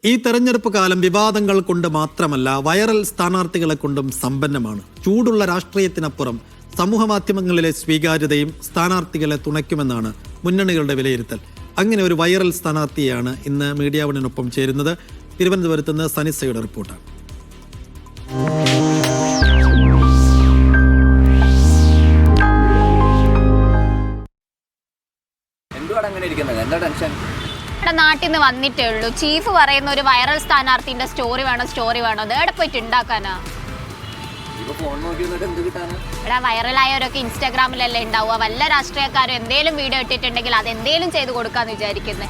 ഈ തെരഞ്ഞെടുപ്പ് കാലം വിവാദങ്ങൾ കൊണ്ട് മാത്രമല്ല വൈറൽ സ്ഥാനാർത്ഥികളെ കൊണ്ടും സമ്പന്നമാണ്. ചൂടുള്ള രാഷ്ട്രീയത്തിനപ്പുറം സമൂഹമാധ്യമങ്ങളിലെ സ്വീകാര്യതയും സ്ഥാനാർത്ഥികളെ തുണയ്ക്കുമെന്നാണ് മുന്നണികളുടെ വിലയിരുത്തൽ. അങ്ങനെ ഒരു വൈറൽ സ്ഥാനാർത്ഥിയാണ് ഇന്ന് മീഡിയ വണിനൊപ്പം ചേരുന്നത്. തിരുവനന്തപുരത്ത് നിന്ന് സനിസയുടെ റിപ്പോർട്ടാണ്. നാട്ടിൽ നിന്ന് വന്നിട്ടേ ഉള്ളൂ. ചീഫ് പറയുന്ന ഒരു വൈറൽ സ്ഥാനാർത്ഥിന്റെ സ്റ്റോറി വേണോ അത് എവിടെ പോയിട്ട് ഉണ്ടാക്കാനാ? ഇവിടെ വൈറലായവരൊക്കെ ഇൻസ്റ്റാഗ്രാമിലല്ലേ ഉണ്ടാവുക. വല്ല രാഷ്ട്രീയക്കാരും എന്തേലും വീഡിയോ ഇട്ടിട്ടുണ്ടെങ്കിൽ അതെന്തേലും ചെയ്ത് കൊടുക്കാന്ന് വിചാരിക്കുന്നത്.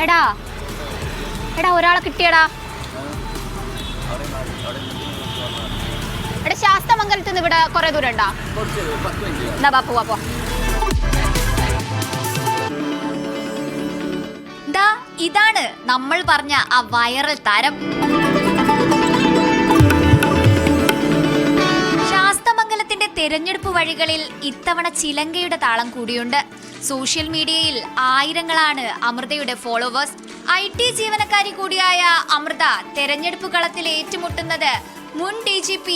എടാ ഒരാളെ കിട്ടിയടാ. എടാ ശാസ്തമംഗലത്ത് നിന്ന് ഇവിടെ കുറെ ദൂരം ഉണ്ടാ. എന്നാ പോവാ. ഇതാണ് നമ്മൾ പറഞ്ഞ ആ വൈറൽ താരം. ശാസ്തമംഗലത്തിന്റെ തെരഞ്ഞെടുപ്പ് വഴികളിൽ ഇത്തവണ ചിലങ്കയുടെ താളം കൂടിയുണ്ട്. സോഷ്യൽ മീഡിയയിൽ ആയിരങ്ങളാണ് അമൃതയുടെ ഫോളോവേഴ്സ്. IT ജീവനക്കാരി കൂടിയായ അമൃത തെരഞ്ഞെടുപ്പ് കളത്തിൽ ഏറ്റുമുട്ടുന്നത് മുൻ DGP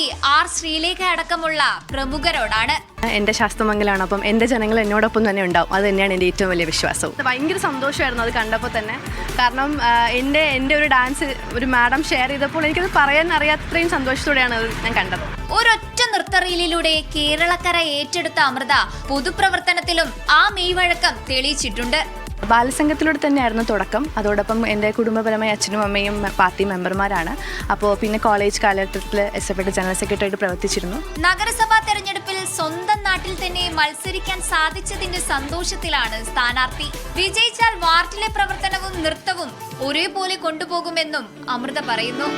R ശ്രീലേഖ അടക്കമുള്ള പ്രമുഖരോടാണ്. എൻ്റെ ശാസ്തമംഗലാണ്, അപ്പം എൻ്റെ ജനങ്ങൾ എന്നോടൊപ്പം തന്നെ ഉണ്ടാവും. അത് തന്നെയാണ് എൻ്റെ ഏറ്റവും വലിയ വിശ്വാസവും. ഭയങ്കര സന്തോഷമായിരുന്നു അത് കണ്ടപ്പോൾ തന്നെ. കാരണം എൻ്റെ ഒരു ഡാൻസ് ഒരു മാഡം ഷെയർ ചെയ്തപ്പോൾ എനിക്കത് പറയാൻ അറിയാത്രയും സന്തോഷത്തോടെയാണ് അത് ഞാൻ കണ്ടത്. ഒരൊറ്റ നൃത്തറീലിലൂടെ കേരളക്കര ഏറ്റെടുത്ത അമൃത പൊതുപ്രവർത്തനത്തിലും ആ മെയ്വഴക്കം തെളിയിച്ചിട്ടുണ്ട്. ബാലസംഘത്തിലൂടെ തന്നെയായിരുന്നു തുടക്കം. അതോടൊപ്പം എൻ്റെ കുടുംബപരമായ അച്ഛനും അമ്മയും പാർട്ടി മെമ്പർമാരാണ്. അപ്പോൾ പിന്നെ കോളേജ് കാലഘട്ടത്തിൽ SFI ജനറൽ സെക്രട്ടറി ആയിട്ട് പ്രവർത്തിച്ചിരുന്നു. നഗരസഭാ തെരഞ്ഞെടുപ്പിൽ സ്വന്തം നാട്ടിൽ തന്നെ മത്സരിക്കാൻ സാധിച്ചതിന്റെ സന്തോഷത്തിലാണ് സ്ഥാനാർത്ഥി. വിജയിച്ചാൽ വാർഡിലെ പ്രവർത്തനവും നൃത്തവും ഒരേപോലെ കൊണ്ടുപോകുമെന്നും അമൃത പറയുന്നു.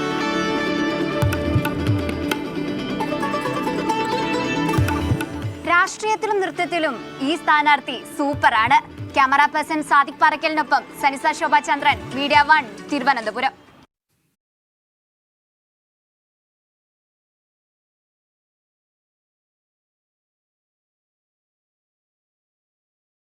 രാഷ്ട്രീയത്തിലും നൃത്തത്തിലും ഈ സ്ഥാനാർത്ഥി സൂപ്പറാണ്. ക്യാമറ പേഴ്സൺ സാദിഖ് പാറക്കലിനൊപ്പം സനിസ ശോഭ ചന്ദ്രൻ, മീഡിയ 1 തിരുവനന്തപുരം.